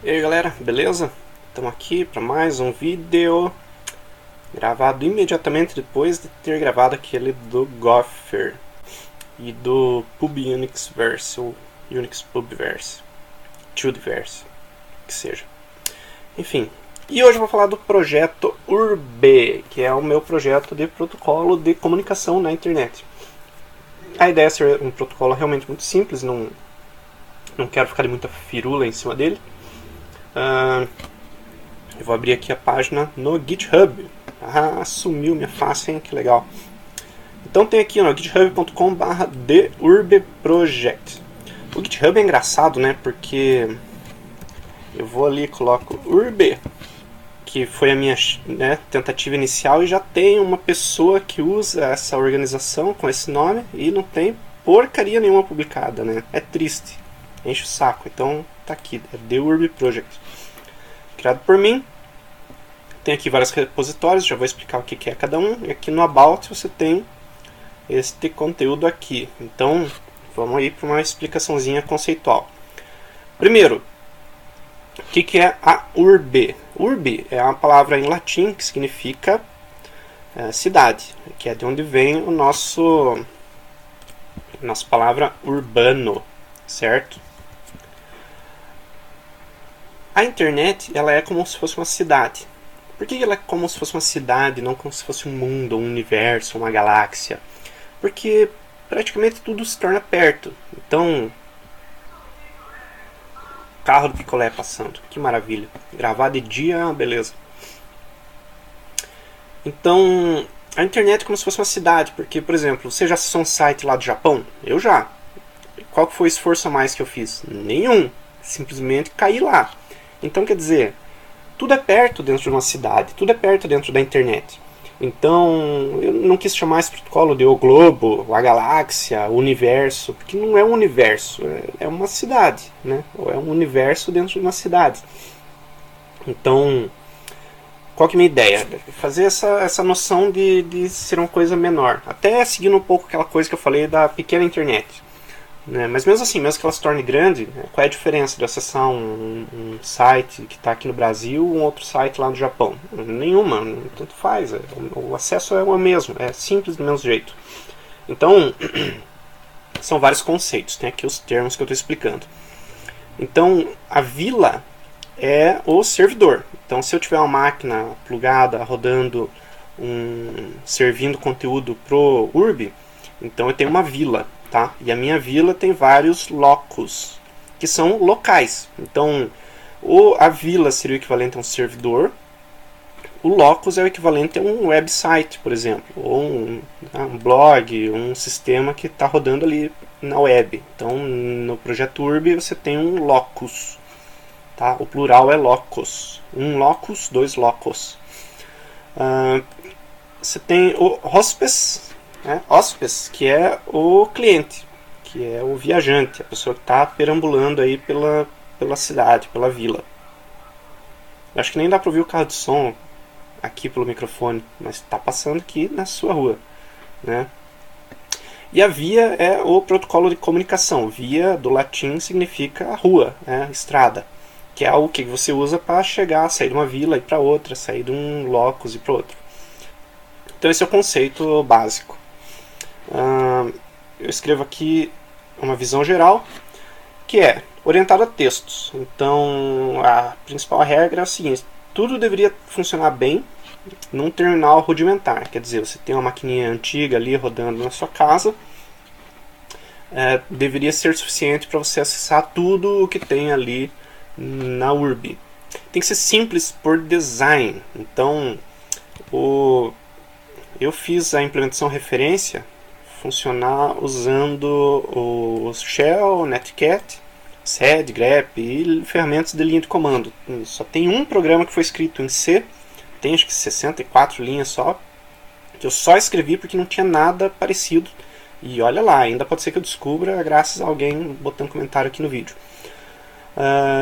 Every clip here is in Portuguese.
E aí galera, beleza? Estamos aqui para mais um vídeo gravado imediatamente depois de ter gravado aquele do Gopher e do Pub Unixverse, ou Unix Pubverse, Tudeverse, que seja. Enfim, e hoje eu vou falar do projeto Urbe, que é o meu projeto de protocolo de comunicação na internet. A ideia é ser um protocolo realmente muito simples, não quero ficar de muita firula em cima dele. Eu vou abrir aqui a página no GitHub. Ah, sumiu minha face, hein? Que legal. Então tem aqui no github.com/theurbeproject. O GitHub é engraçado, né? Porque eu vou ali e coloco Urbe, que foi a minha tentativa inicial, e já tem uma pessoa que usa essa organização com esse nome e não tem porcaria nenhuma publicada, né? É triste. Enche o saco. Então tá aqui, é The Urbe Project. Criado por mim. Tem aqui vários repositórios, já vou explicar o que é cada um. E aqui no About você tem este conteúdo aqui. Então, vamos aí para uma explicaçãozinha conceitual. Primeiro, o que é a Urbe? Urbe é uma palavra em latim que significa cidade, que é de onde vem o nossa palavra urbano, certo? A internet, ela é como se fosse uma cidade. Por que ela é como se fosse uma cidade, não como se fosse um mundo, um universo, uma galáxia? Porque praticamente tudo se torna perto. Então, carro do picolé passando, que maravilha. Gravar de dia é uma beleza. Então, a internet é como se fosse uma cidade, porque, por exemplo, você já acessou um site lá do Japão? Eu já. Qual foi o esforço a mais que eu fiz? Nenhum. Simplesmente caí lá. Então, quer dizer, tudo é perto dentro de uma cidade, tudo é perto dentro da internet. Então, eu não quis chamar esse protocolo de o globo, a galáxia, o universo, porque não é um universo, é uma cidade, né? Ou é um universo dentro de uma cidade. Então, qual que é a minha ideia? Fazer essa noção de ser uma coisa menor. Até seguindo um pouco aquela coisa que eu falei da pequena internet. Né? Mas mesmo assim, mesmo que ela se torne grande, qual é a diferença de acessar um site que está aqui no Brasil ou um outro site lá no Japão? Nenhuma, tanto faz. O acesso é o mesmo, é simples do mesmo jeito. Então, são vários conceitos, tem aqui os termos que eu estou explicando. Então, a vila é o servidor. Então, se eu tiver uma máquina plugada, rodando, servindo conteúdo pro Urbe, então eu tenho uma vila. Tá? E a minha vila tem vários locus, que são locais. Então, a vila seria o equivalente a um servidor, o locus é o equivalente a um website, por exemplo, ou um blog, um sistema que está rodando ali na web. Então, no projeto Urbe você tem um locus. Tá? O plural é locus. Um locus, dois locus. Você tem o hospes, hóspes, que é o cliente, que é o viajante, a pessoa que está perambulando aí pela cidade, pela vila. Eu acho que nem dá para ouvir o carro de som aqui pelo microfone, mas está passando aqui na sua rua, né? E a via é o protocolo de comunicação. Via, do latim, significa rua, estrada, que é algo que você usa para chegar, sair de uma vila e para outra, sair de um locus e para outro. Então esse é o conceito básico. Eu escrevo aqui uma visão geral, que é orientada a textos. Então, a principal regra é o seguinte: tudo deveria funcionar bem num terminal rudimentar. Quer dizer, você tem uma maquininha antiga ali rodando na sua casa, deveria ser suficiente para você acessar tudo o que tem ali na Urbe. Tem que ser simples por design. Então, eu fiz a implementação referência funcionar usando o Shell, Netcat, sed, grep e ferramentas de linha de comando. Só tem um programa que foi escrito em C, tem acho que 64 linhas só, que eu só escrevi porque não tinha nada parecido. E olha lá, ainda pode ser que eu descubra graças a alguém botando comentário aqui no vídeo.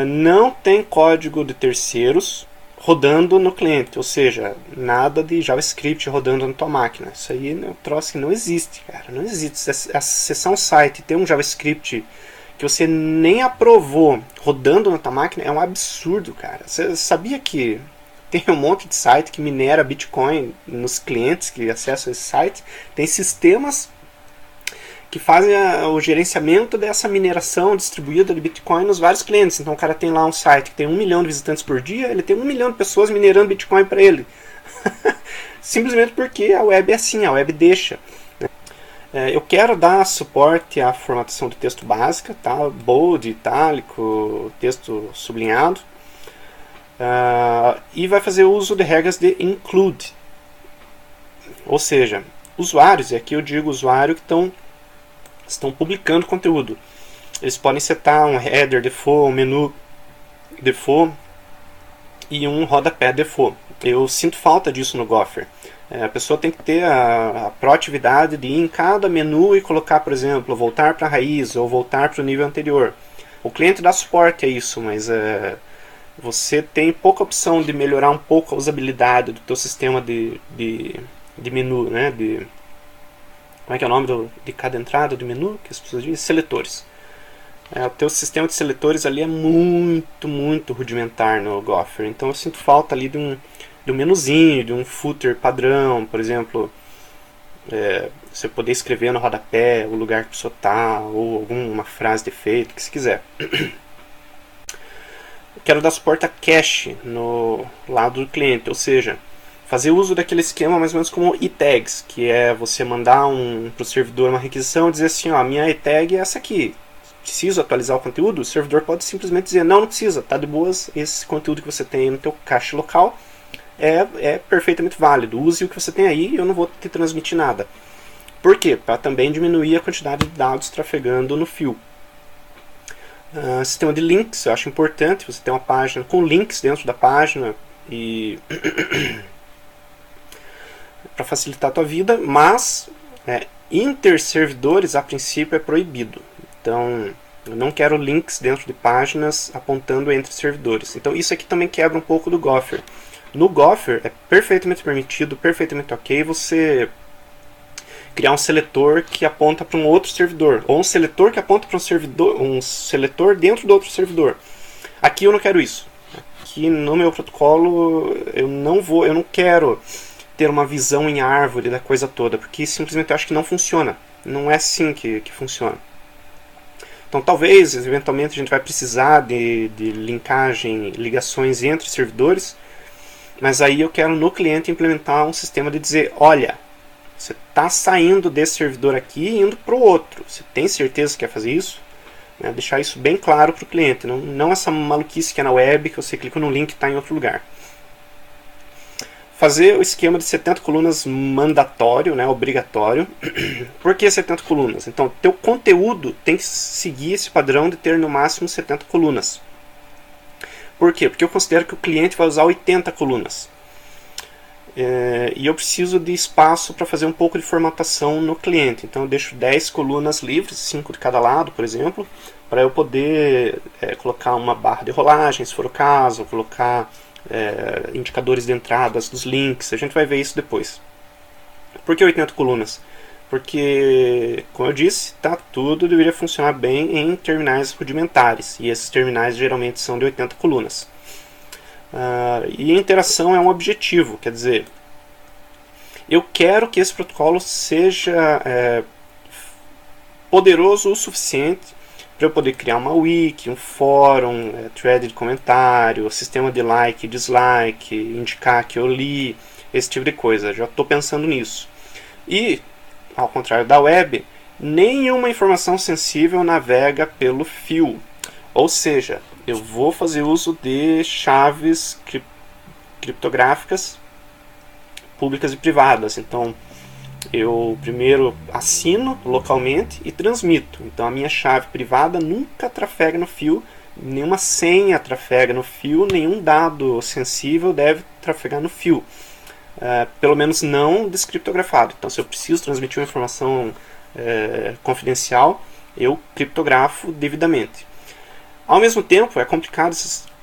Não tem código de terceiros rodando no cliente, ou seja, nada de JavaScript rodando na tua máquina. Isso aí é um troço que não existe, cara, não existe. Acessar um site e ter um JavaScript que você nem aprovou rodando na tua máquina é um absurdo, cara. Você sabia que tem um monte de site que minera Bitcoin nos clientes que acessam esse site? Tem sistemas que fazem o gerenciamento dessa mineração distribuída de Bitcoin nos vários clientes. Então o cara tem lá um site que tem 1 milhão de visitantes por dia, ele tem 1 milhão de pessoas minerando Bitcoin para ele. Simplesmente porque a web é assim, a web deixa. Eu quero dar suporte à formatação de texto básica, tá? Bold, itálico, texto sublinhado. E vai fazer uso de regras de include. Ou seja, usuários, e aqui eu digo usuário que estão publicando conteúdo. Eles podem setar um header default, um menu default e um rodapé default. Eu sinto falta disso no Gopher. A pessoa tem que ter a proatividade de ir em cada menu e colocar, por exemplo, voltar para a raiz ou voltar para o nível anterior. O cliente dá suporte a isso, mas você tem pouca opção de melhorar um pouco a usabilidade do teu sistema de menu, né? Como é que é o nome de cada entrada do menu? Que as pessoas dizem? Seletores. O teu sistema de seletores ali é muito, muito rudimentar no Gopher. Então eu sinto falta ali de um menuzinho, de um footer padrão, por exemplo, você poder escrever no rodapé o lugar que a pessoa está, ou alguma frase de efeito, que se quiser. Quero dar suporte a cache no lado do cliente, ou seja, fazer uso daquele esquema mais ou menos como e-tags, que é você mandar para o servidor uma requisição e dizer assim, a minha e-tag é essa aqui. Preciso atualizar o conteúdo? O servidor pode simplesmente dizer, não precisa, está de boas, esse conteúdo que você tem no teu cache local é perfeitamente válido. Use o que você tem aí e eu não vou te transmitir nada. Por quê? Para também diminuir a quantidade de dados trafegando no fio. Sistema de links, eu acho importante você ter uma página com links dentro da página e para facilitar a tua vida, mas interservidores a princípio é proibido. Então eu não quero links dentro de páginas apontando entre servidores. Então isso aqui também quebra um pouco do Gopher. No Gopher é perfeitamente permitido, perfeitamente ok você criar um seletor que aponta para um outro servidor, ou um seletor que aponta para um seletor dentro do outro servidor. Aqui eu não quero isso. Aqui no meu protocolo eu não quero ter uma visão em árvore da coisa toda, porque simplesmente eu acho que não funciona. Não é assim que funciona. Então talvez, eventualmente, a gente vai precisar de linkagem, ligações entre servidores, mas aí eu quero no cliente implementar um sistema de dizer, olha, você está saindo desse servidor aqui e indo para o outro. Você tem certeza que quer fazer isso? Deixar isso bem claro para o cliente, não essa maluquice que é na web, que você clica no link e está em outro lugar. Fazer o esquema de 70 colunas mandatório, obrigatório. Por que 70 colunas? Então, teu conteúdo tem que seguir esse padrão de ter no máximo 70 colunas. Por quê? Porque eu considero que o cliente vai usar 80 colunas. E eu preciso de espaço para fazer um pouco de formatação no cliente. Então eu deixo 10 colunas livres, 5 de cada lado, por exemplo, para eu poder colocar uma barra de rolagem, se for o caso, colocar indicadores de entradas dos links. A gente vai ver isso depois. Por que 80 colunas? Porque, como eu disse, tudo deveria funcionar bem em terminais rudimentares. E esses terminais geralmente são de 80 colunas. E a interação é um objetivo, quer dizer, eu quero que esse protocolo seja poderoso o suficiente para eu poder criar uma wiki, um fórum, thread de comentário, sistema de like e dislike, indicar que eu li, esse tipo de coisa. Já estou pensando nisso. E, ao contrário da web, nenhuma informação sensível navega pelo fio. Ou seja, eu vou fazer uso de chaves criptográficas públicas e privadas. Então, eu primeiro assino localmente e transmito. Então, a minha chave privada nunca trafega no fio, nenhuma senha trafega no fio, nenhum dado sensível deve trafegar no fio. Pelo menos não descriptografado. Então, se eu preciso transmitir uma informação confidencial, eu criptografo devidamente. Ao mesmo tempo, é complicado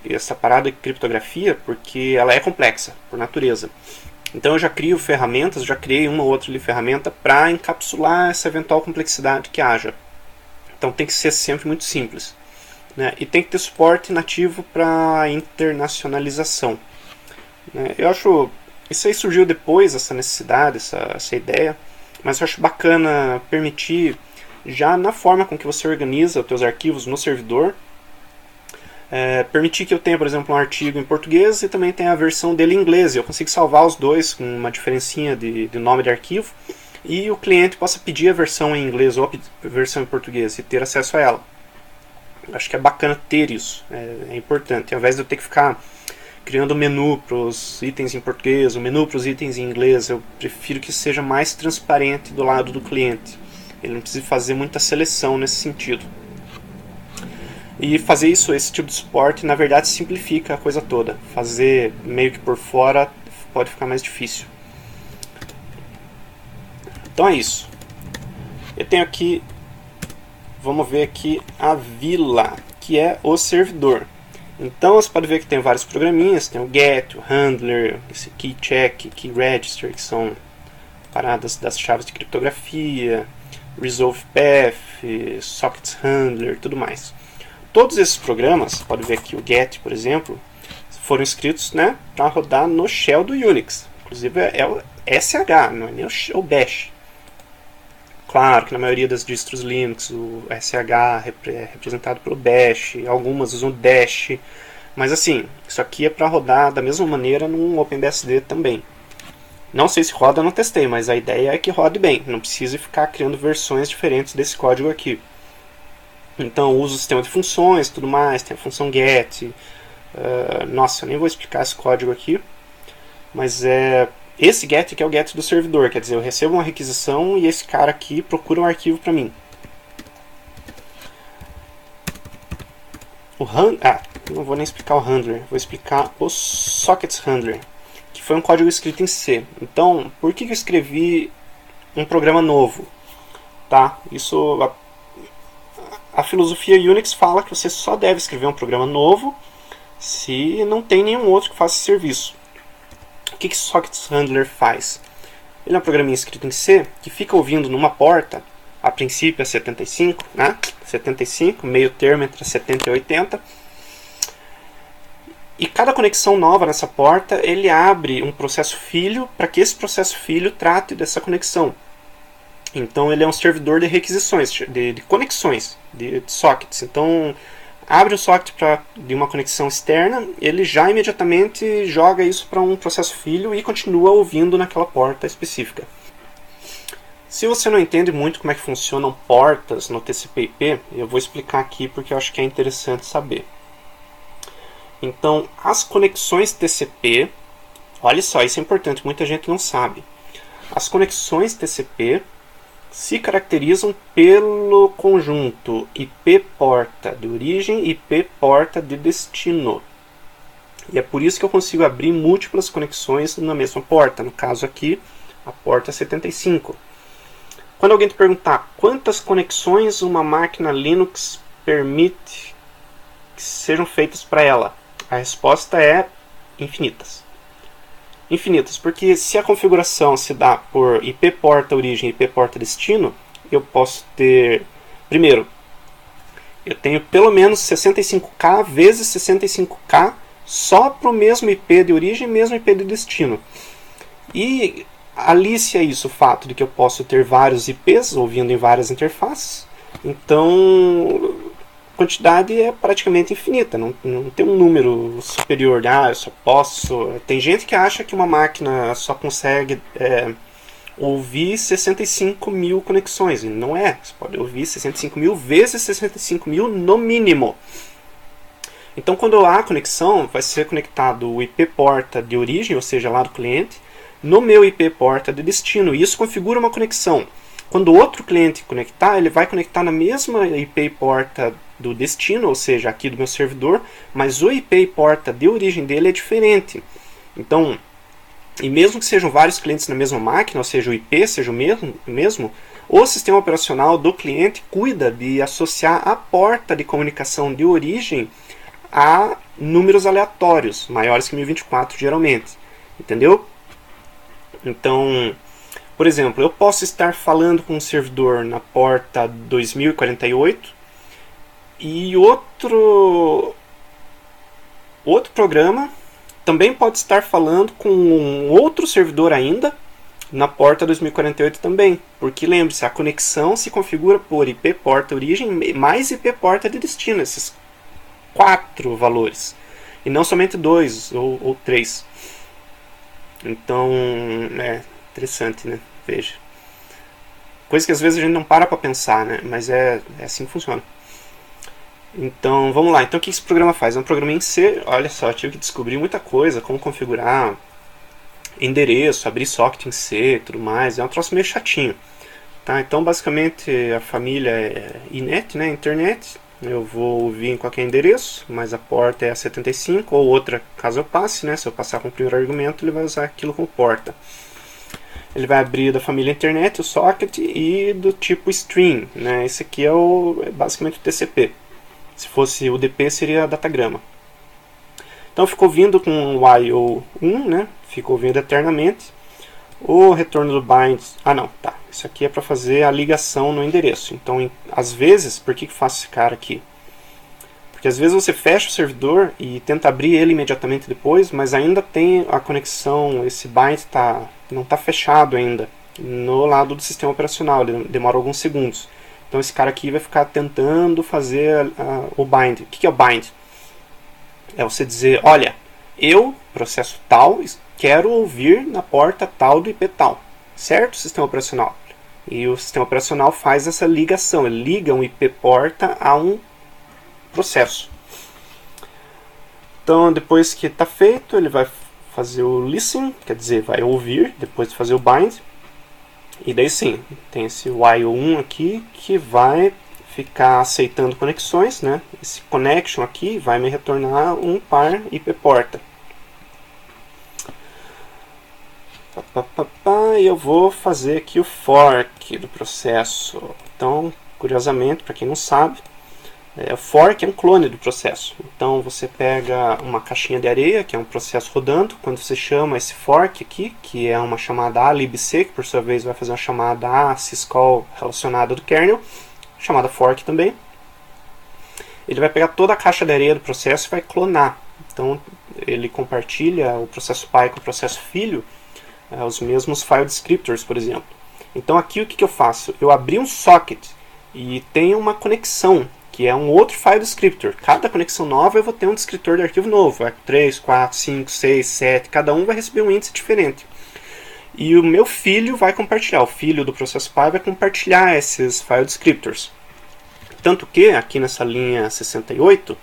essa parada de criptografia, porque ela é complexa, por natureza. Então eu já crio ferramentas, já criei uma ou outra ferramenta para encapsular essa eventual complexidade que haja. Então tem que ser sempre muito simples, né? E tem que ter suporte nativo para internacionalização, né? Eu acho isso aí surgiu depois, essa necessidade, essa ideia, mas eu acho bacana permitir já na forma com que você organiza os seus arquivos no servidor, permitir que eu tenha, por exemplo, um artigo em português e também tenha a versão dele em inglês. Eu consigo salvar os dois com uma diferencinha de nome de arquivo, e o cliente possa pedir a versão em inglês ou a versão em português e ter acesso a ela. Acho que é bacana ter isso, é importante. Ao invés de eu ter que ficar criando um menu para os itens em português, um menu para os itens em inglês, eu prefiro que seja mais transparente do lado do cliente. Ele não precisa fazer muita seleção nesse sentido. E fazer isso, esse tipo de suporte, na verdade simplifica a coisa toda. Fazer meio que por fora pode ficar mais difícil. Então é isso. Eu tenho aqui, vamos ver aqui a vila, que é o servidor. Então você pode ver que tem vários programinhas, tem o get, o handler, esse key check, key register, que são paradas das chaves de criptografia, resolve path, sockets handler, tudo mais. Todos esses programas, pode ver aqui o get, por exemplo, foram escritos, né, para rodar no shell do Unix. Inclusive é o SH, não é nem o bash. Claro que na maioria das distros Linux o SH é representado pelo bash, algumas usam dash, mas assim, isso aqui é para rodar da mesma maneira num OpenBSD também. Não sei se roda, não testei, mas a ideia é que rode bem, não precisa ficar criando versões diferentes desse código aqui. Então uso o sistema de funções, tudo mais, tem a função get. Nossa, eu nem vou explicar esse código aqui, mas esse get que é o get do servidor, quer dizer, eu recebo uma requisição e esse cara aqui procura um arquivo para mim. Não vou nem explicar o handler, vou explicar o sockets handler, que foi um código escrito em C. Então, por que eu escrevi um programa novo? Tá? Isso, a filosofia Unix fala que você só deve escrever um programa novo se não tem nenhum outro que faça esse serviço. O que o Sockets Handler faz? Ele é um programinha escrito em C que fica ouvindo numa porta, a princípio é 75, né? 75, meio termo entre 70 e 80. E cada conexão nova nessa porta, ele abre um processo filho para que esse processo filho trate dessa conexão. Então ele é um servidor de requisições, de conexões, de sockets. Então abre o socket de uma conexão externa, ele já imediatamente joga isso para um processo filho e continua ouvindo naquela porta específica. Se você não entende muito como é que funcionam portas no TCP/IP, eu vou explicar aqui porque eu acho que é interessante saber. Então, as conexões TCP, olha só, isso é importante, muita gente não sabe. As conexões TCP se caracterizam pelo conjunto IP-porta de origem e IP-porta de destino. E é por isso que eu consigo abrir múltiplas conexões na mesma porta. No caso aqui, a porta 75. Quando alguém te perguntar quantas conexões uma máquina Linux permite que sejam feitas para ela, a resposta é infinitas. Infinitas, porque se a configuração se dá por IP porta origem e IP porta destino, eu posso ter, primeiro, eu tenho pelo menos 65K vezes 65K só para o mesmo IP de origem e mesmo IP de destino. E alicia isso o fato de que eu posso ter vários IPs ouvindo em várias interfaces, então a quantidade é praticamente infinita, não tem um número superior, eu só posso... Tem gente que acha que uma máquina só consegue ouvir 65 mil conexões, e não é, você pode ouvir 65 mil vezes 65 mil no mínimo. Então quando há conexão, vai ser conectado o IP porta de origem, ou seja, lá do cliente, no meu IP porta de destino, e isso configura uma conexão. Quando outro cliente conectar, ele vai conectar na mesma IP porta do destino, ou seja, aqui do meu servidor, mas o IP porta de origem dele é diferente. Então, e mesmo que sejam vários clientes na mesma máquina, ou seja, o IP seja o mesmo, o sistema operacional do cliente cuida de associar a porta de comunicação de origem a números aleatórios, maiores que 1024 geralmente. Entendeu? Então, por exemplo, eu posso estar falando com um servidor na porta 2048, E outro programa também pode estar falando com um outro servidor ainda na porta 2048 também, porque lembre-se, a conexão se configura por IP porta origem mais IP porta de destino, esses 4 valores, e não somente 2 ou 3. Então, é interessante, né? Veja. Coisa que às vezes a gente não para pensar, né? Mas é assim que funciona. Então, vamos lá. Então, o que esse programa faz? É um programa em C. Olha só, eu tive que descobrir muita coisa, como configurar endereço, abrir socket em C, tudo mais. É um troço meio chatinho. Tá? Então, basicamente, a família é INET, né? Internet. Eu vou vir em qualquer endereço, mas a porta é a 75, ou outra, caso eu passe, né? Se eu passar com o primeiro argumento, ele vai usar aquilo como porta. Ele vai abrir da família internet, o socket, e do tipo string, né? Esse aqui é basicamente o TCP. Se fosse o DP, seria datagrama. Então ficou vindo com o while 1, né? Ficou vindo eternamente. O retorno do bind... Ah, não, tá. Isso aqui é para fazer a ligação no endereço. Então, às vezes, por que faço esse cara aqui? Porque às vezes você fecha o servidor e tenta abrir ele imediatamente depois, mas ainda tem a conexão, esse bind não está fechado ainda no lado do sistema operacional, ele demora alguns segundos. Então esse cara aqui vai ficar tentando fazer o bind. O que é o bind? É você dizer, olha, eu, processo tal, quero ouvir na porta tal do IP tal. Certo, sistema operacional? E o sistema operacional faz essa ligação, ele liga um IP porta a um processo. Então depois que está feito, ele vai fazer o listen, quer dizer, vai ouvir, depois de fazer o bind. E daí sim, tem esse while 1 aqui que vai ficar aceitando conexões, né? Esse connection aqui vai me retornar um par IP porta. E eu vou fazer aqui o fork do processo. Então, curiosamente, para quem não sabe, o fork é um clone do processo. Então você pega uma caixinha de areia, que é um processo rodando, quando você chama esse fork aqui, que é uma chamada a libc, que por sua vez vai fazer uma chamada a syscall relacionada do kernel, chamada fork também, ele vai pegar toda a caixa de areia do processo e vai clonar. Então ele compartilha o processo pai com o processo filho, os mesmos file descriptors, por exemplo. Então aqui o que eu faço? Eu abri um socket e tem uma conexão, que é um outro file descriptor. Cada conexão nova eu vou ter um descritor de arquivo novo. 3, 4, 5, 6, 7. Cada um vai receber um índice diferente. E o meu filho vai compartilhar. O filho do processo pai vai compartilhar esses file descriptors. Tanto que, aqui nessa linha 68,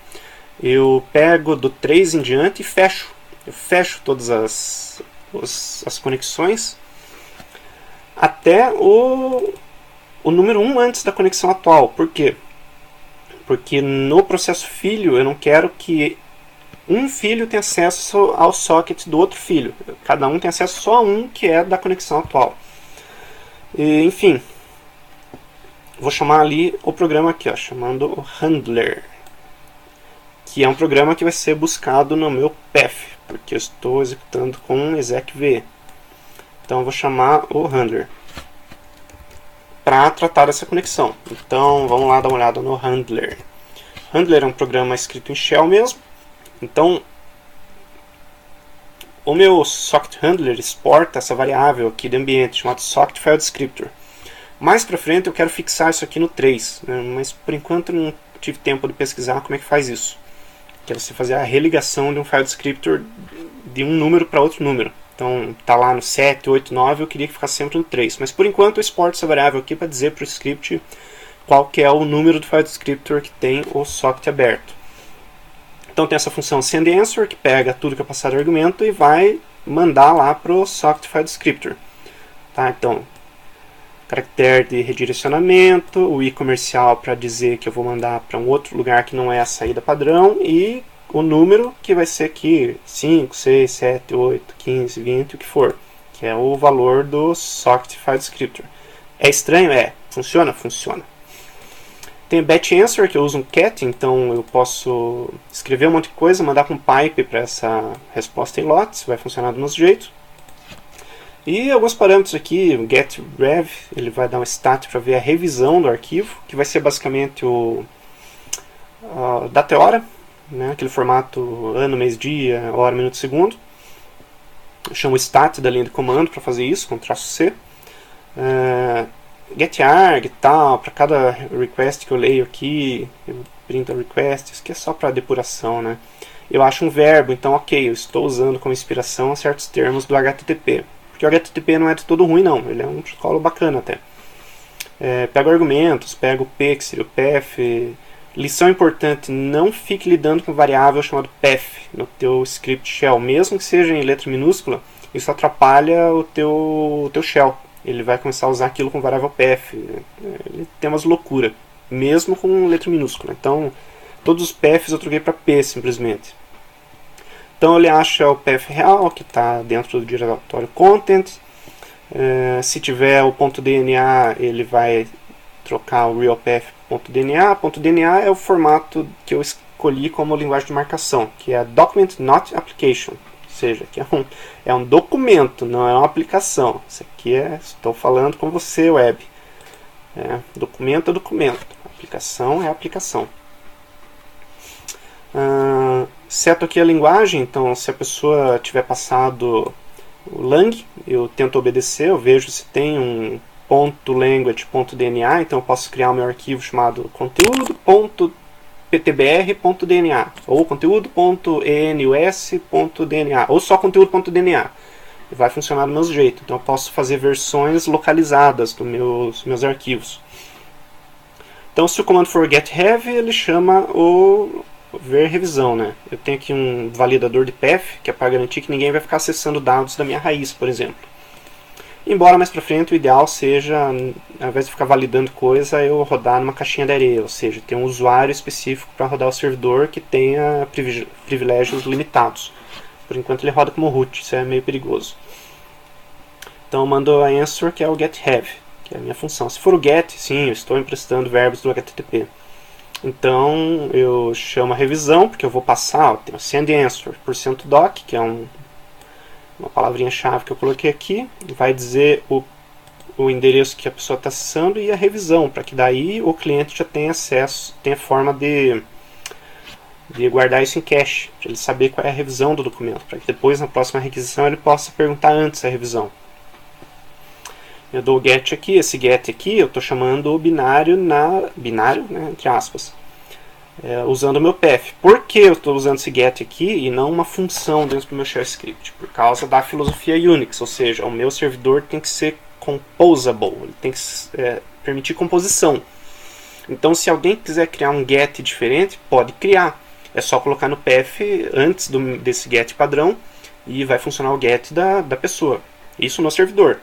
eu pego do 3 em diante e fecho. Eu fecho todas as conexões até o número 1 antes da conexão atual. Por quê? Porque no processo filho eu não quero que um filho tenha acesso ao socket do outro filho. Cada um tem acesso só a um, que é da conexão atual. E, enfim, vou chamar ali o programa aqui, ó, chamando handler, que é um programa que vai ser buscado no meu path, porque eu estou executando com execv. Então eu vou chamar o handler para tratar dessa conexão. Então vamos lá dar uma olhada no handler. Handler é um programa escrito em shell mesmo. Então o meu socket handler exporta essa variável aqui do ambiente chamada socket file descriptor. Mais para frente eu quero fixar isso aqui no 3, né? Mas por enquanto eu não tive tempo de pesquisar como é que faz isso. Que é você fazer a religação de um file descriptor de um número para outro número. Então está lá no 7, 8, 9, eu queria que ficasse sempre no 3. Mas por enquanto eu exporto essa variável aqui para dizer para o script qual que é o número do file descriptor que tem o socket aberto. Então tem essa função sendAnswer, que pega tudo que é passado de argumento e vai mandar lá para o socket file descriptor. Tá? Então, caractere de redirecionamento, o i comercial para dizer que eu vou mandar para um outro lugar que não é a saída padrão, e o número que vai ser aqui 5, 6, 7, 8, 15, 20, o que for, que é o valor do socket file descriptor. É estranho? É. Funciona? Funciona. Tem o batch answer, que eu uso um cat, então eu posso escrever um monte de coisa, mandar com um pipe para essa resposta em lots, vai funcionar do nosso jeito. E alguns parâmetros aqui, o getRev, ele vai dar um stat para ver a revisão do arquivo, que vai ser basicamente data e hora, né, aquele formato ano, mês, dia, hora, minuto, segundo. Eu chamo o stat da linha de comando para fazer isso, com traço C. Get_arg e tal, para cada request que eu leio aqui, eu printo a request, isso aqui é só para depuração, né? Eu acho um verbo, então ok, eu estou usando como inspiração certos termos do HTTP. Porque o HTTP não é de todo ruim não, ele é um protocolo bacana até. Pego argumentos, pego o P, que seria o path. Lição importante, não fique lidando com variável chamado path no teu script shell, mesmo que seja em letra minúscula, isso atrapalha o teu shell. Ele vai começar a usar aquilo com variável path. Ele tem umas loucuras, mesmo com letra minúscula. Então, todos os paths eu troquei para P simplesmente. Então ele acha o path real, que está dentro do diretório content. Se tiver o .dna, ele vai trocar o realpath.dna. .dna é o formato que eu escolhi como linguagem de marcação, que é Document Not Application. Ou seja, que é um documento, não é uma aplicação. Isso aqui estou falando com você, web. Documento é documento, aplicação é aplicação. Seto aqui a linguagem, então se a pessoa tiver passado o lang, eu tento obedecer, eu vejo se tem um .language.dna, então eu posso criar o meu arquivo chamado conteúdo.ptbr.dna ou conteúdo.enus.dna ou só conteúdo.dna. Vai funcionar do mesmo jeito, então eu posso fazer versões localizadas dos meus arquivos. Então se o comando for get_have, ele chama o ver revisão, né? Eu tenho aqui um validador de path, que é para garantir que ninguém vai ficar acessando dados da minha raiz, por exemplo. Embora mais para frente o ideal seja, ao invés de ficar validando coisa, eu rodar numa caixinha de areia, ou seja, ter um usuário específico para rodar o servidor que tenha privilégios limitados. Por enquanto ele roda como root, isso é meio perigoso. Então eu mando a answer, que é o get_have, que é a minha função. Se for o get, sim, eu estou emprestando verbos do HTTP. Então eu chamo a revisão, porque eu vou passar, tem o send_answer, %doc, que é uma palavrinha-chave que eu coloquei aqui, vai dizer o endereço que a pessoa está acessando e a revisão, para que daí o cliente já tenha acesso, tenha forma de guardar isso em cache, para ele saber qual é a revisão do documento, para que depois na próxima requisição ele possa perguntar antes a revisão. Eu dou o get aqui, esse get aqui eu estou chamando o binário, binário, né, entre aspas, usando o meu path. Por que eu estou usando esse get aqui e não uma função dentro do meu shell script? Por causa da filosofia Unix, ou seja, o meu servidor tem que ser composable, ele tem que permitir composição. Então se alguém quiser criar um get diferente, pode criar. É só colocar no path antes desse get padrão e vai funcionar o get da pessoa. Isso no servidor.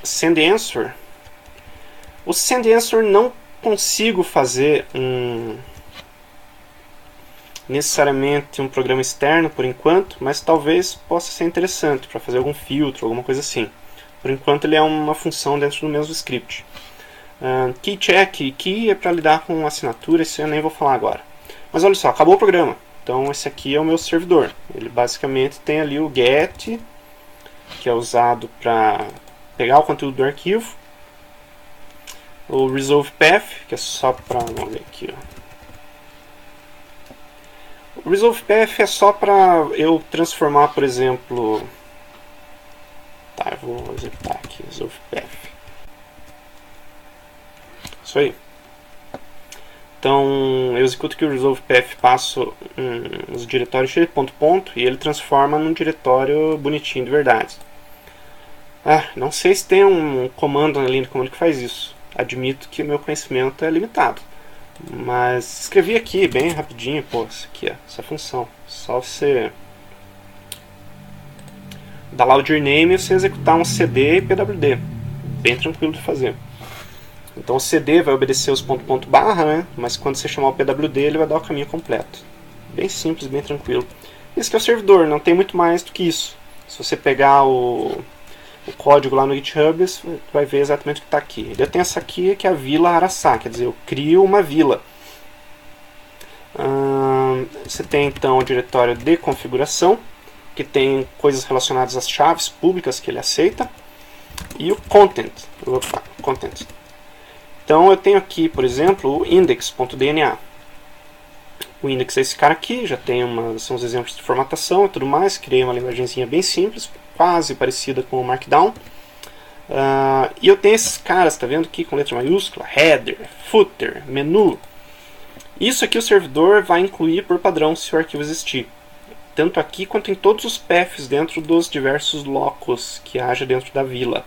Send_answer. O send_answer não consigo fazer necessariamente um programa externo por enquanto, mas talvez possa ser interessante para fazer algum filtro, alguma coisa assim. Por enquanto ele é uma função dentro do mesmo script. Key check, key é para lidar com assinatura, isso eu nem vou falar agora. Mas olha só, acabou o programa. Então esse aqui é o meu servidor. Ele basicamente tem ali o get, que é usado para pegar o conteúdo do arquivo. O resolve path, que é só para, vamos ver aqui, ó. O resolve path é só para eu transformar, por exemplo, eu vou executar aqui, resolve path. Isso aí. Então eu executo aqui o resolve path, passo os diretórios cheios de ponto e ele transforma num diretório bonitinho de verdade. Não sei se tem um comando na linha de comando que faz isso. Admito que o meu conhecimento é limitado. Mas escrevi aqui bem rapidinho, isso aqui, essa função. Só você dar lá o journame e você executar um cd e pwd. Bem tranquilo de fazer. Então o cd vai obedecer os ponto barra, né? Mas quando você chamar o pwd ele vai dar o caminho completo. Bem simples, bem tranquilo. Esse aqui é o servidor, não tem muito mais do que isso. Se você pegar o código lá no GitHub, você vai ver exatamente o que está aqui. Eu tenho essa aqui que é a vila Araçá, quer dizer, eu crio uma vila. Você tem então o diretório de configuração, que tem coisas relacionadas às chaves públicas que ele aceita, e o content. Então eu tenho aqui, por exemplo, o index.dna. O index é esse cara aqui, já tem são os exemplos de formatação e tudo mais. Criei uma linguagemzinha bem simples, quase parecida com o Markdown. E eu tenho esses caras, tá vendo aqui com letra maiúscula, header, footer, menu. Isso aqui o servidor vai incluir por padrão se o arquivo existir. Tanto aqui quanto em todos os paths dentro dos diversos locus que haja dentro da vila.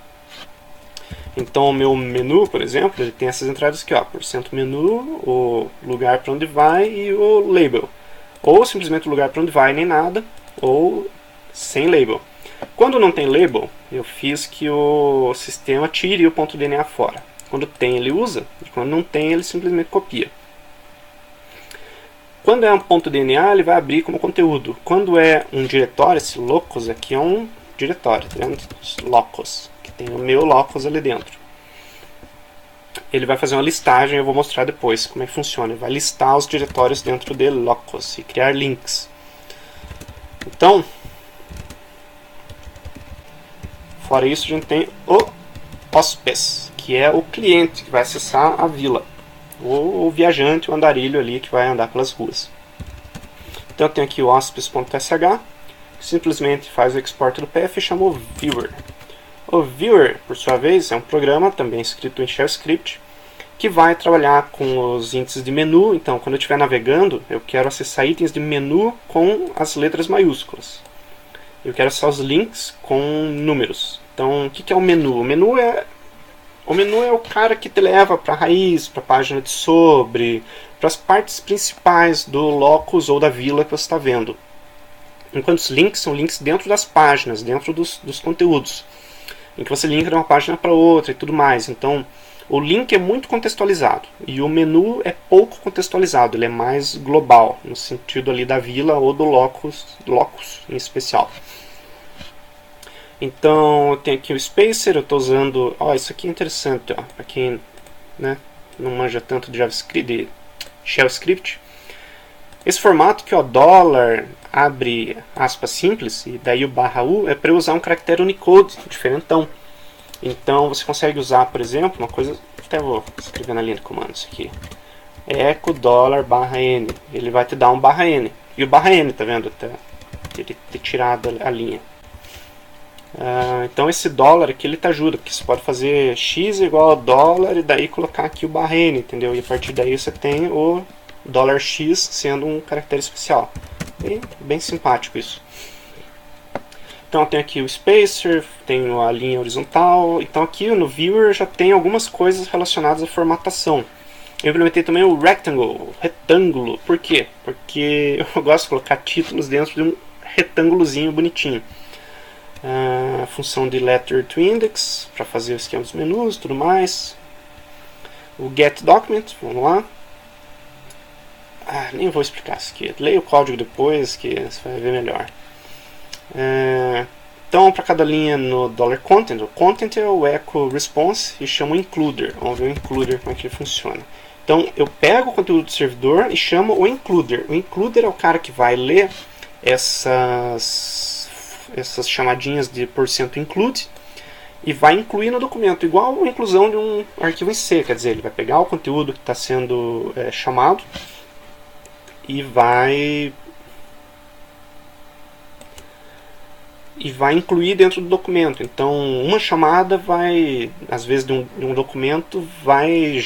Então o meu menu, por exemplo, ele tem essas entradas aqui, ó, %menu, o lugar para onde vai e o label. Ou simplesmente o lugar para onde vai nem nada, ou sem label. Quando não tem label, eu fiz que o sistema tire o .dna fora. Quando tem, ele usa, e quando não tem, ele simplesmente copia. Quando é um .dna, ele vai abrir como conteúdo. Quando é um diretório, esse locus aqui é um diretório, tá vendo? Locus, que tem o meu locus ali dentro. Ele vai fazer uma listagem, eu vou mostrar depois como é que funciona. Ele vai listar os diretórios dentro de locus e criar links. Então, fora isso, a gente tem o hóspes, que é o cliente que vai acessar a vila. O viajante, o andarilho ali que vai andar pelas ruas. Então eu tenho aqui o hóspes.sh, que simplesmente faz o export do path e chama o viewer. O viewer, por sua vez, é um programa também escrito em Shell Script, que vai trabalhar com os índices de menu. Então, quando eu estiver navegando, eu quero acessar itens de menu com as letras maiúsculas. Eu quero acessar os links com números. Então, o que é o menu? O menu é o cara que te leva para a raiz, para a página de sobre, para as partes principais do locus ou da vila que você está vendo. Enquanto os links são links dentro das páginas, dentro dos conteúdos, em que você linka de uma página para outra e tudo mais. Então, o link é muito contextualizado e o menu é pouco contextualizado, ele é mais global, no sentido ali da vila ou do locus em especial. Então, eu tenho aqui o spacer, eu estou usando... isso aqui é interessante, para quem, né, não manja tanto de JavaScript, de Shell Script. Esse formato que $, abre aspas simples, e daí o _u, é para eu usar um caractere Unicode diferentão. Então, você consegue usar, por exemplo, uma coisa... Até vou escrever na linha de comandos aqui. Echo $/n. Ele vai te dar um /n. E o /n, tá vendo? Ele ter tirado a linha. Então esse $ aqui ele te ajuda, porque você pode fazer x igual a $, e daí colocar aqui o /n, entendeu? E a partir daí você tem o $x sendo um caractere especial. Bem simpático isso. Então eu tenho aqui o spacer, tenho a linha horizontal. Então aqui no viewer já tem algumas coisas relacionadas à formatação. Eu implementei também o retângulo. Por quê? Porque eu gosto de colocar títulos dentro de um retângulozinho bonitinho. A função de letter to index para fazer o esquema dos menus e tudo mais. O get document, vamos lá. Nem vou explicar isso aqui. Leia o código depois que você vai ver melhor. Então, para cada linha no $content, o content é o echo response e chamo o includer. Vamos ver o includer, como é que ele funciona. Então, eu pego o conteúdo do servidor e chamo o includer. O includer é o cara que vai ler essas chamadinhas de %include e vai incluir no documento, igual a inclusão de um arquivo em C. Quer dizer, ele vai pegar o conteúdo que está sendo chamado e vai incluir dentro do documento. Então, uma chamada vai, às vezes, de um documento vai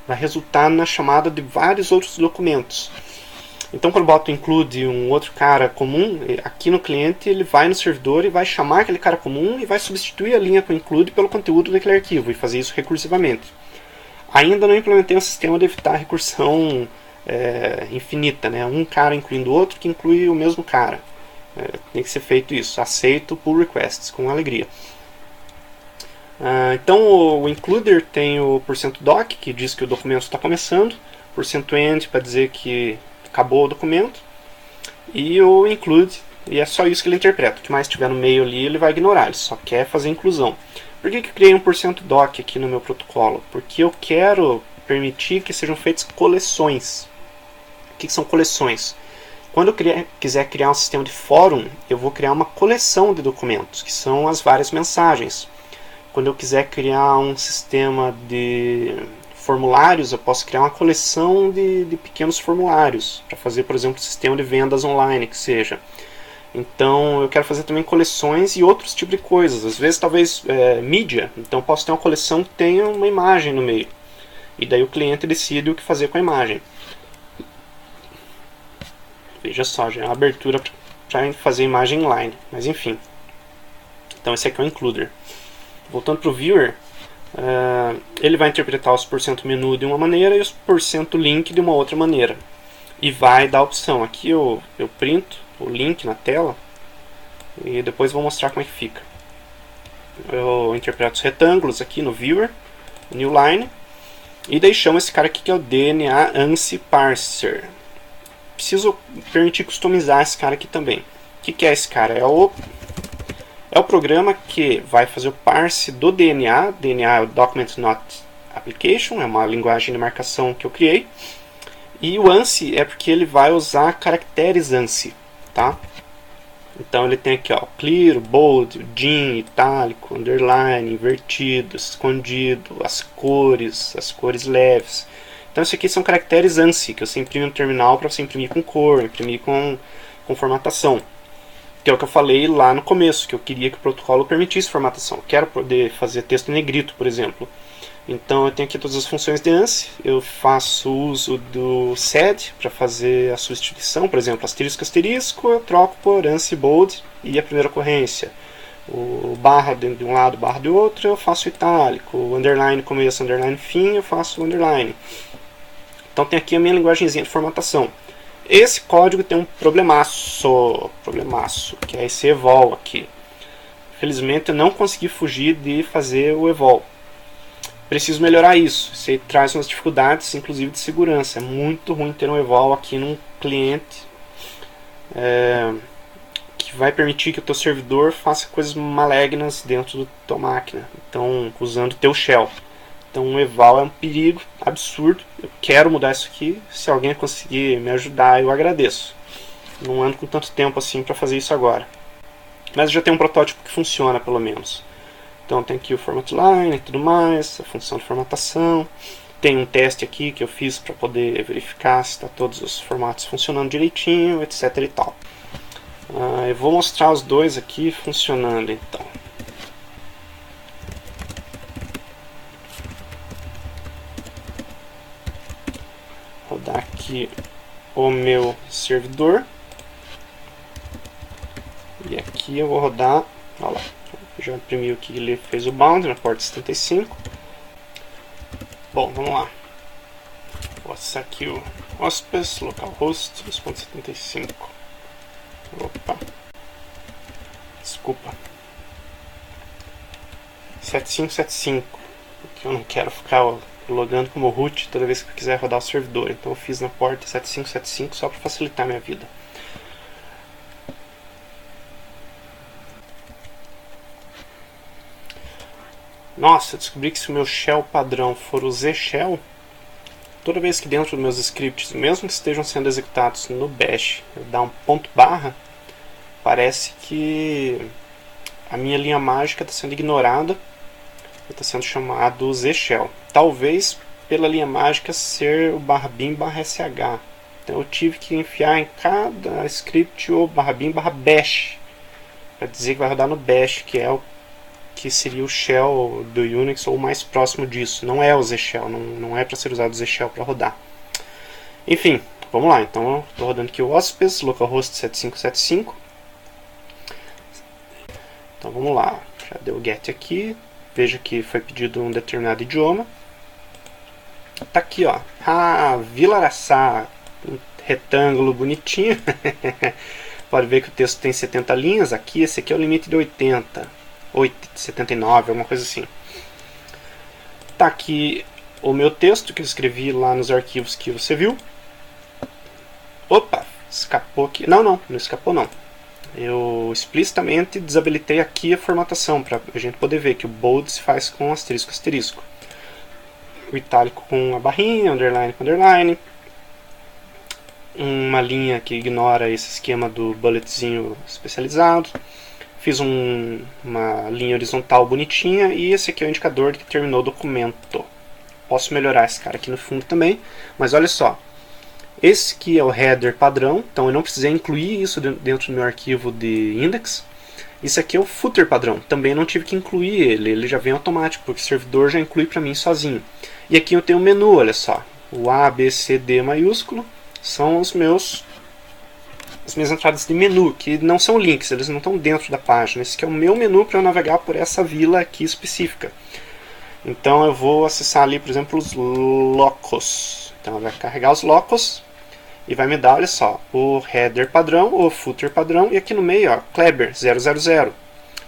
resultar na chamada de vários outros documentos. Então, quando eu boto include um outro cara comum, aqui no cliente ele vai no servidor e vai chamar aquele cara comum e vai substituir a linha com include pelo conteúdo daquele arquivo e fazer isso recursivamente. Ainda não implementei um sistema de evitar recursão infinita, né? Um cara incluindo o outro que inclui o mesmo cara. Tem que ser feito isso. Aceito pull requests com alegria. Então o includer tem o %doc, que diz que o documento está começando, %end para dizer que acabou o documento, e o include, e é só isso que ele interpreta. O que mais tiver no meio ali ele vai ignorar, ele só quer fazer inclusão. Por que eu criei um %doc aqui no meu protocolo? Porque eu quero permitir que sejam feitas coleções. O que são coleções? Quando eu quiser criar um sistema de fórum, eu vou criar uma coleção de documentos, que são as várias mensagens. Quando eu quiser criar um sistema de formulários, eu posso criar uma coleção de pequenos formulários para fazer, por exemplo, sistema de vendas online, que seja. Então eu quero fazer também coleções e outros tipos de coisas. Às vezes, talvez mídia. Então eu posso ter uma coleção que tenha uma imagem no meio. E daí o cliente decide o que fazer com a imagem. Veja só, já é uma abertura para fazer imagem inline. Mas enfim. Então esse aqui é o includer. Voltando para o viewer, ele vai interpretar os % menu de uma maneira e os % link de uma outra maneira. E vai dar a opção. Aqui eu printo o link na tela e depois vou mostrar como é que fica. Eu interpreto os retângulos aqui no viewer, new line, e daí chamo esse cara aqui que é o DNA ANSI Parser. Preciso permitir customizar esse cara aqui também. O que é esse cara? É o programa que vai fazer o parse do DNA. DNA é o Document Not Application, é uma linguagem de marcação que eu criei. E o ANSI é porque ele vai usar caracteres ANSI, tá? Então ele tem aqui, ó, clear, bold, dim, itálico, underline, invertido, escondido, as cores leves. Então isso aqui são caracteres ANSI que você imprime no terminal para você imprimir com cor, imprimir com formatação. Que é o que eu falei lá no começo, que eu queria que o protocolo permitisse formatação. Eu quero poder fazer texto em negrito, por exemplo. Então eu tenho aqui todas as funções de ANSI, eu faço uso do sed para fazer a substituição, por exemplo, asterisco, asterisco, eu troco por ANSI bold e a primeira ocorrência. O barra de um lado, barra do outro, eu faço itálico, o underline começo, underline fim, eu faço underline. Então tem aqui a minha linguagemzinha de formatação. Esse código tem um problemaço, que é esse evol aqui. Felizmente eu não consegui fugir de fazer o evol. Preciso melhorar isso. Isso traz umas dificuldades, inclusive de segurança. É muito ruim ter um evol aqui num cliente que vai permitir que o teu servidor faça coisas malignas dentro da tua máquina. Então, usando o teu shell. Então, um eval é um perigo absurdo. Eu quero mudar isso aqui. Se alguém conseguir me ajudar, eu agradeço. Não ando com tanto tempo assim para fazer isso agora. Mas já tem um protótipo que funciona, pelo menos. Então tem aqui o format line e tudo mais, a função de formatação. Tem um teste aqui que eu fiz para poder verificar se está todos os formatos funcionando direitinho, etc e tal. Eu vou mostrar os dois aqui funcionando então. Vou rodar aqui o meu servidor. E aqui eu vou rodar, olha lá. Já imprimiu que ele fez o bound na porta 75. Bom, vamos lá. Vou acessar aqui o hospes, localhost 2.75. Opa. Desculpa. 7575. Porque eu não quero ficar logando como root toda vez que eu quiser rodar o servidor. Então eu fiz na porta 7575 só para facilitar a minha vida. Nossa, eu descobri que se o meu shell padrão for o Z-Shell, toda vez que dentro dos meus scripts, mesmo que estejam sendo executados no bash, eu dar um ponto barra, parece que a minha linha mágica está sendo ignorada e está sendo chamado Z-Shell. Talvez pela linha mágica ser o barra bin barra sh. Então eu tive que enfiar em cada script o barra bin barra bash para dizer que vai rodar no bash, que é o que seria o shell do Unix ou mais próximo disso. Não é o Z-Shell, não é para ser usado o Z-Shell para rodar. Enfim, vamos lá. Então, estou rodando aqui o hospes, localhost 7575. Então, vamos lá. Já deu o get aqui. Veja que foi pedido um determinado idioma. Tá aqui, ó. Vila Araçá. Um retângulo bonitinho. Pode ver que o texto tem 70 linhas. Aqui, esse aqui é o limite de 80. 79, alguma coisa assim. Tá aqui o meu texto que eu escrevi lá nos arquivos que você viu. Opa, escapou aqui. Não escapou não. Eu explicitamente desabilitei aqui a formatação para a gente poder ver que o bold se faz com asterisco, asterisco. O itálico com a barrinha, underline com underline. Uma linha que ignora esse esquema do bulletzinho especializado. Fiz uma linha horizontal bonitinha e esse aqui é o indicador de que terminou o documento. posso melhorar esse cara aqui no fundo também, mas olha só. Esse aqui é o header padrão, então eu não precisei incluir isso dentro do meu arquivo de index. Isso aqui é o footer padrão, também não tive que incluir ele já vem automático, porque o servidor já inclui para mim sozinho. E aqui eu tenho o menu, olha só, o A, B, C, D maiúsculo, são as minhas entradas de menu, que não são links, eles não estão dentro da página. Esse aqui é o meu menu para eu navegar por essa vila aqui específica. Então eu vou acessar ali, por exemplo, os locos. Então vai carregar os locos e vai me dar, olha só, o header padrão, o footer padrão, e aqui no meio, ó, Kleber 000,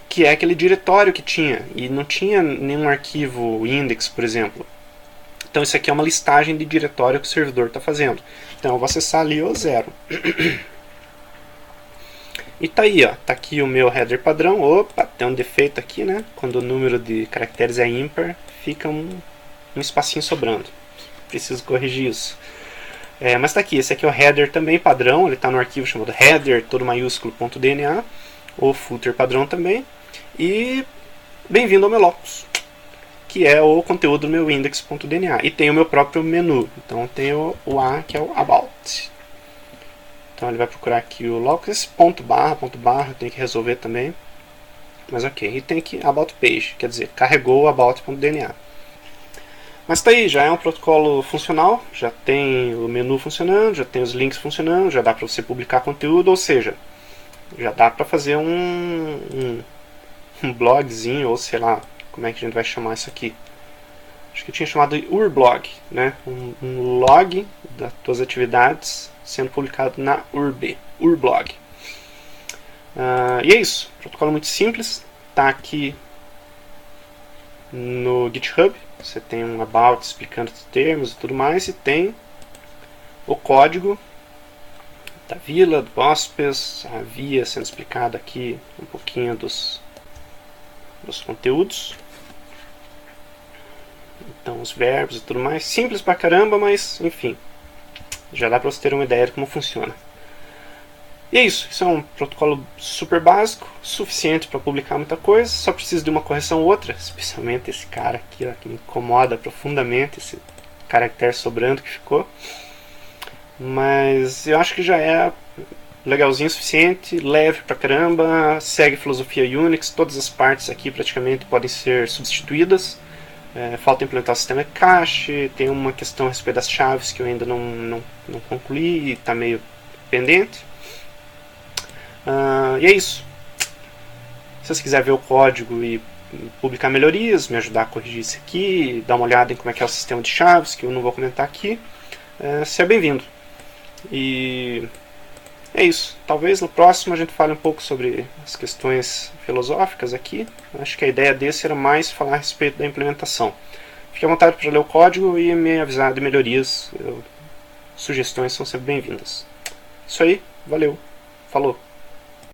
que é aquele diretório que tinha, e não tinha nenhum arquivo index, por exemplo. Então isso aqui é uma listagem de diretório que o servidor está fazendo. Então eu vou acessar ali o 0. E tá aí, ó, tá aqui o meu header padrão. Opa, tem um defeito aqui, né? Quando o número de caracteres é ímpar, fica um espacinho sobrando. Preciso corrigir isso. Mas tá aqui, esse aqui é o header também padrão, ele está no arquivo chamado header, todo maiúsculo, .dna, o footer padrão também, e bem-vindo ao meu locus, que é o conteúdo do meu index.dna, e tem o meu próprio menu, então tem o A, que é o about. Então ele vai procurar aqui o locus, esse ponto barra, tem que resolver também, mas ok, e tem aqui about page, quer dizer, carregou o about.dna. Mas tá aí, já é um protocolo funcional, já tem o menu funcionando, já tem os links funcionando, já dá para você publicar conteúdo, ou seja, já dá para fazer um blogzinho, ou sei lá, como é que a gente vai chamar isso aqui? Acho que eu tinha chamado de urblog, né? Um log das tuas atividades sendo publicado na urblog. E é isso, protocolo muito simples, tá aqui no GitHub. Você tem um about explicando os termos e tudo mais, e tem o código da vila, do hóspedes, a via sendo explicada aqui, um pouquinho dos conteúdos. Então os verbos e tudo mais, simples pra caramba, mas enfim, já dá pra você ter uma ideia de como funciona. E é isso, isso é um protocolo super básico, suficiente para publicar muita coisa, só preciso de uma correção ou outra, especialmente esse cara aqui, ó, que me incomoda profundamente, esse caractere sobrando que ficou. Mas eu acho que já é legalzinho o suficiente, leve pra caramba, segue filosofia Unix, todas as partes aqui praticamente podem ser substituídas. Falta implementar o sistema de cache, tem uma questão a respeito das chaves que eu ainda não concluí e está meio pendente. E é isso. Se você quiser ver o código e publicar melhorias, me ajudar a corrigir isso aqui, dar uma olhada em como é que é o sistema de chaves, que eu não vou comentar aqui, seja bem-vindo. E é isso. Talvez no próximo a gente fale um pouco sobre as questões filosóficas aqui. Acho que a ideia desse era mais falar a respeito da implementação. Fique à vontade para ler o código e me avisar de melhorias. Sugestões são sempre bem-vindas. Isso aí, valeu, falou!